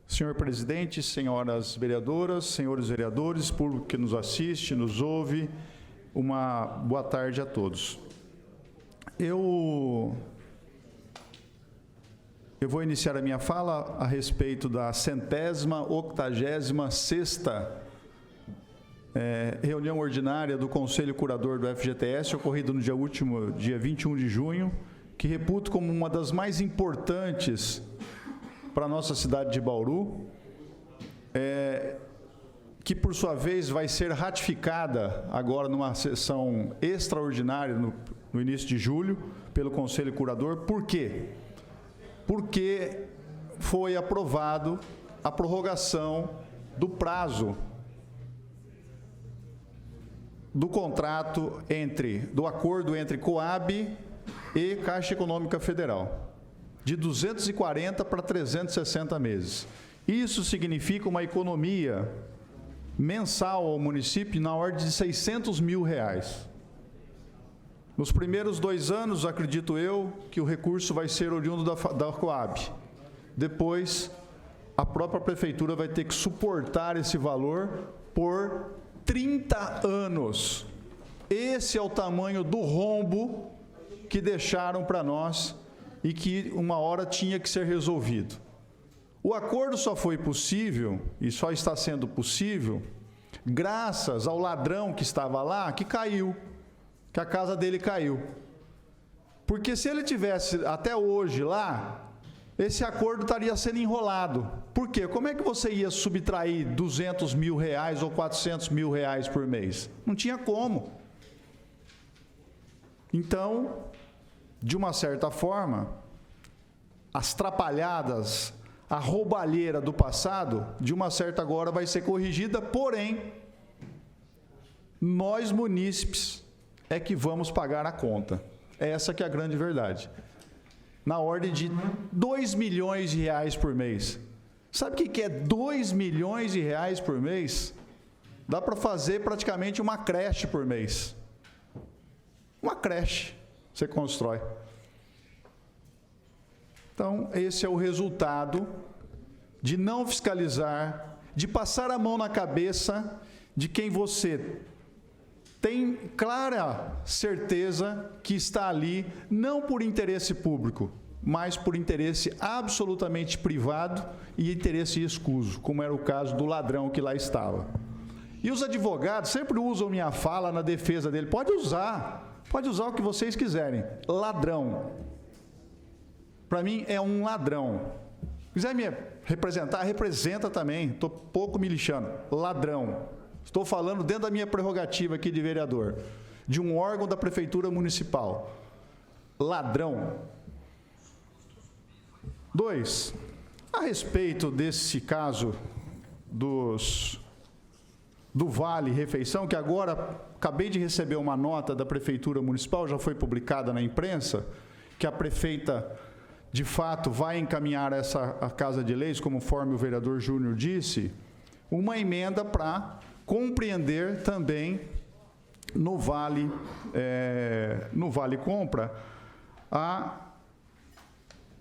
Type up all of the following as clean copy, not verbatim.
Senhor presidente, senhoras vereadoras, senhores vereadores, público que nos assiste, nos ouve, uma boa tarde a todos. Eu vou iniciar a minha fala a respeito da 186ª reunião ordinária do Conselho Curador do FGTS, ocorrida no dia 21 de junho, que reputo como uma das mais importantes para a nossa cidade de Bauru, que por sua vez vai ser ratificada agora numa sessão extraordinária no início de julho pelo Conselho Curador. Por quê? Porque foi aprovado a prorrogação do prazo do contrato do acordo entre Coab e Caixa Econômica Federal, de 240 para 360 meses. Isso significa uma economia mensal ao município na ordem de R$600 mil. Nos primeiros 2 anos, acredito eu, que o recurso vai ser oriundo da Coab. Depois, a própria prefeitura vai ter que suportar esse valor por 30 anos. Esse é o tamanho do rombo que deixaram para nós e que uma hora tinha que ser resolvido. O acordo só foi possível, e só está sendo possível, graças ao ladrão que estava lá, que caiu, que a casa dele caiu. Porque se ele tivesse até hoje lá, esse acordo estaria sendo enrolado. Por quê? Como é que você ia subtrair R$200 mil ou R$400 mil por mês? Não tinha como. Então, de uma certa forma, as trapalhadas, a roubalheira do passado, de uma certa agora vai ser corrigida, porém, nós munícipes é que vamos pagar a conta. Essa que é a grande verdade. Na ordem de R$2 milhões por mês. Sabe o que é R$2 milhões por mês? Dá para fazer praticamente uma creche por mês. Uma creche você constrói. Então, esse é o resultado de não fiscalizar, de passar a mão na cabeça de quem você tem clara certeza que está ali, não por interesse público, mas por interesse absolutamente privado e interesse escuso, como era o caso do ladrão que lá estava. E os advogados sempre usam minha fala na defesa dele. Pode usar o que vocês quiserem. Ladrão. Para mim é um ladrão. Quiser me representar, representa também. Estou pouco me lixando. Ladrão. Estou falando dentro da minha prerrogativa aqui de vereador, de um órgão da Prefeitura Municipal. Ladrão. 2. A respeito desse caso do Vale Refeição, que agora acabei de receber uma nota da Prefeitura Municipal, já foi publicada na imprensa, que a prefeita, de fato, vai encaminhar a Casa de Leis, conforme o vereador Júnior disse, uma emenda para compreender também no Vale Compra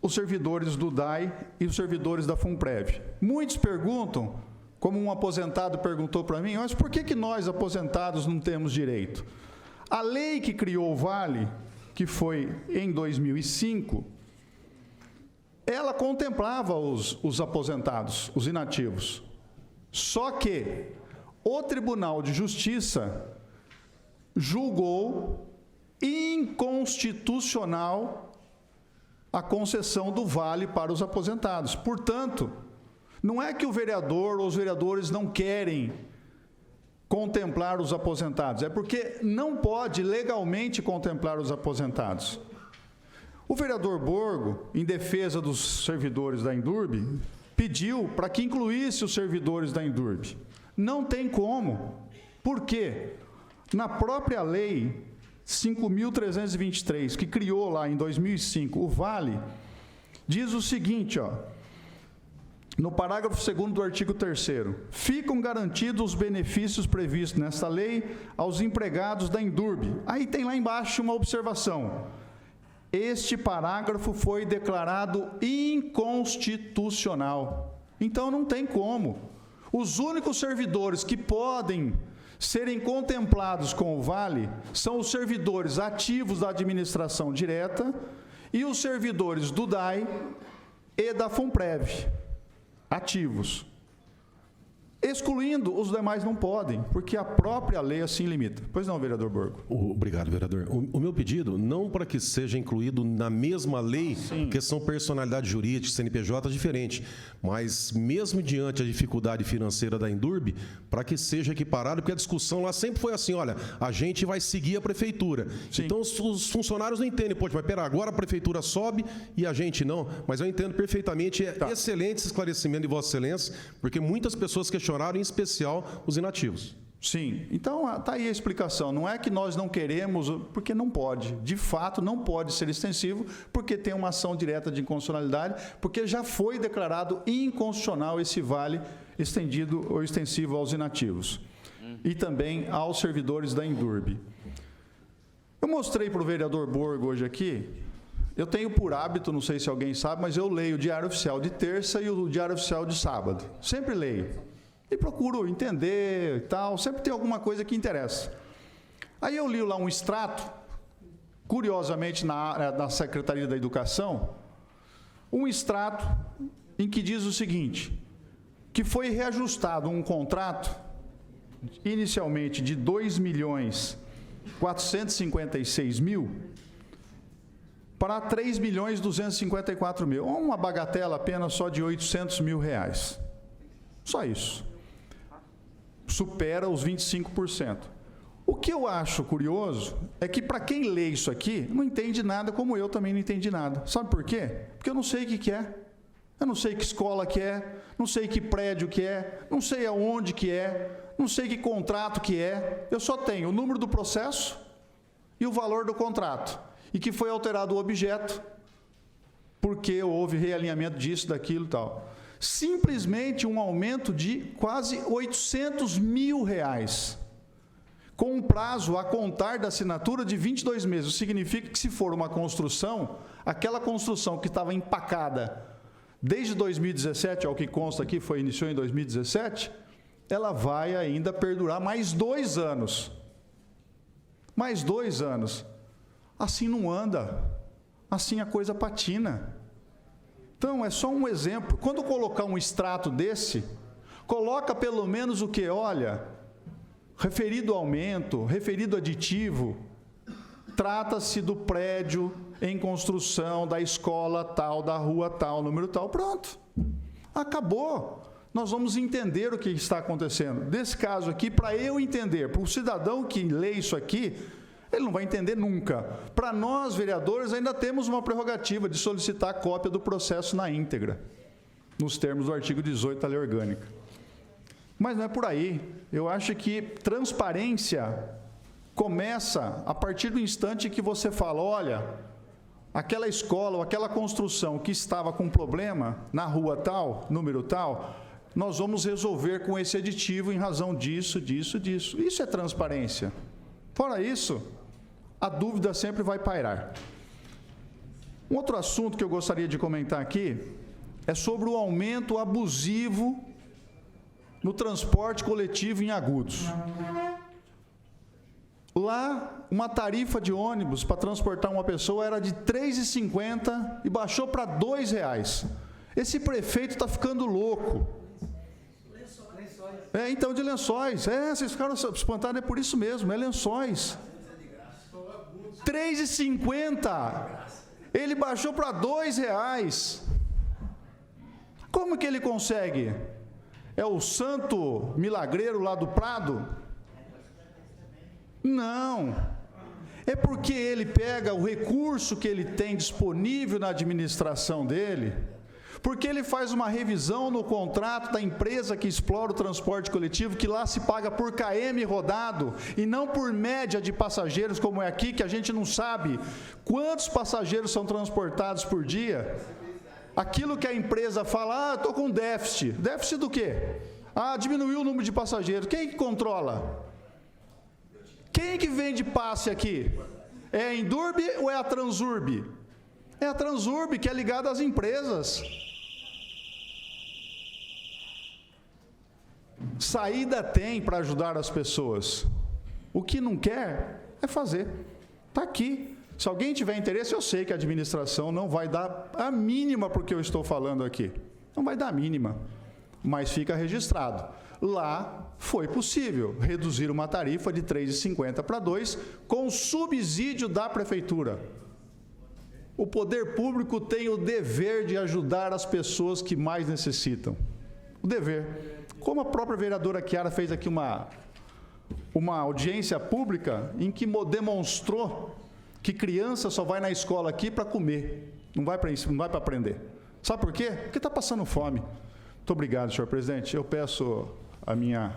os servidores do DAI e os servidores da FUNPREV. Muitos perguntam, como um aposentado perguntou para mim, mas por que nós, aposentados, não temos direito? A lei que criou o Vale, que foi em 2005, ela contemplava os aposentados, os inativos. Só que o Tribunal de Justiça julgou inconstitucional a concessão do Vale para os aposentados. Portanto, não é que o vereador ou os vereadores não querem contemplar os aposentados, é porque não pode legalmente contemplar os aposentados. O vereador Borgo, em defesa dos servidores da Indurb, pediu para que incluísse os servidores da Indurb. Não tem como. Por quê? Na própria lei 5.323, que criou lá em 2005 o Vale, diz o seguinte, no parágrafo 2º do artigo 3º, ficam garantidos os benefícios previstos nesta lei aos empregados da Indurb. Aí tem lá embaixo uma observação. Este parágrafo foi declarado inconstitucional. Então não tem como. Os únicos servidores que podem serem contemplados com o vale são os servidores ativos da administração direta e os servidores do DAI e da FUNPREV, ativos. Excluindo, os demais não podem, porque a própria lei assim limita. Pois não, vereador Borgo? Obrigado, vereador. O meu pedido, não para que seja incluído na mesma lei, que são personalidade jurídica, CNPJ diferente, mas mesmo diante da dificuldade financeira da Endurbe, para que seja equiparado, porque a discussão lá sempre foi assim, olha, a gente vai seguir a prefeitura. Sim. Então os funcionários não entendem, poxa, mas pera, agora a prefeitura sobe e a gente não. Mas eu entendo perfeitamente, excelente esse esclarecimento de Vossa Excelência, porque muitas pessoas questionaram, em especial os inativos. Sim, então está aí a explicação. Não é que nós não queremos, porque não pode. De fato, não pode ser extensivo, porque tem uma ação direta de inconstitucionalidade, porque já foi declarado inconstitucional esse vale estendido ou extensivo aos inativos. E também aos servidores da Endurbe. Eu mostrei para o vereador Borgo hoje aqui, eu tenho por hábito, não sei se alguém sabe, mas eu leio o Diário Oficial de terça e o Diário Oficial de sábado. Sempre leio. E procuro entender e tal, sempre tem alguma coisa que interessa. Aí eu li lá um extrato, curiosamente na área da Secretaria da Educação, um extrato em que diz o seguinte, que foi reajustado um contrato, inicialmente de 2.456.000, para 3.254.000, uma bagatela apenas só de R$800 mil. Só isso. Supera os 25%. O que eu acho curioso é que, para quem lê isso aqui, não entende nada, como eu também não entendi nada. Sabe por quê? Porque eu não sei o que é. Eu não sei que escola que é, não sei que prédio que é, não sei aonde que é, não sei que contrato que é. Eu só tenho o número do processo e o valor do contrato. E que foi alterado o objeto, porque houve realinhamento disso, daquilo e tal. Simplesmente um aumento de quase R$800 mil, com um prazo a contar da assinatura de 22 meses. Isso significa que, se for uma construção, aquela construção que estava empacada desde 2017, ao que consta aqui, iniciou em 2017, ela vai ainda perdurar mais 2 anos. Mais 2 anos. Assim não anda. Assim a coisa patina. Então, é só um exemplo. Quando colocar um extrato desse, coloca pelo menos o que? Olha, referido aumento, referido aditivo, trata-se do prédio em construção, da escola tal, da rua tal, número tal, pronto. Acabou. Nós vamos entender o que está acontecendo. Desse caso aqui, para eu entender, para o cidadão que lê isso aqui, ele não vai entender nunca. Para nós, vereadores, ainda temos uma prerrogativa de solicitar a cópia do processo na íntegra, nos termos do artigo 18 da Lei Orgânica. Mas não é por aí. Eu acho que transparência começa a partir do instante que você fala, olha, aquela escola ou aquela construção que estava com problema na rua tal, número tal, nós vamos resolver com esse aditivo em razão disso, disso, disso. Isso é transparência. Fora isso, a dúvida sempre vai pairar. Um outro assunto que eu gostaria de comentar aqui é sobre o aumento abusivo no transporte coletivo em Agudos. Lá, uma tarifa de ônibus para transportar uma pessoa era de R$ 3,50 e baixou para R$ 2,00. Esse prefeito está ficando louco. Então, de Lençóis. Vocês ficaram espantados, é por isso mesmo, é Lençóis. R$ 3,50. Ele baixou para R$ 2,00. Como que ele consegue? É o santo milagreiro lá do Prado? Não. É porque ele pega o recurso que ele tem disponível na administração dele, porque ele faz uma revisão no contrato da empresa que explora o transporte coletivo, que lá se paga por km rodado e não por média de passageiros, como é aqui, que a gente não sabe quantos passageiros são transportados por dia. Aquilo que a empresa fala, estou com déficit. Déficit do quê? Diminuiu o número de passageiros. Quem que controla? Quem que vende passe aqui? É a Endurbe ou é a Transurbe? É a Transurbe, que é ligada às empresas. Saída tem para ajudar as pessoas. O que não quer é fazer. Está aqui. Se alguém tiver interesse, eu sei que a administração não vai dar a mínima porque eu estou falando aqui. Não vai dar a mínima. Mas fica registrado. Lá foi possível reduzir uma tarifa de R$ 3,50 para 2 com subsídio da prefeitura. O poder público tem o dever de ajudar as pessoas que mais necessitam. O dever. Como a própria vereadora Chiara fez aqui uma audiência pública em que demonstrou que criança só vai na escola aqui para comer, não vai para aprender. Sabe por quê? Porque está passando fome. Muito obrigado, senhor presidente. Eu peço a minha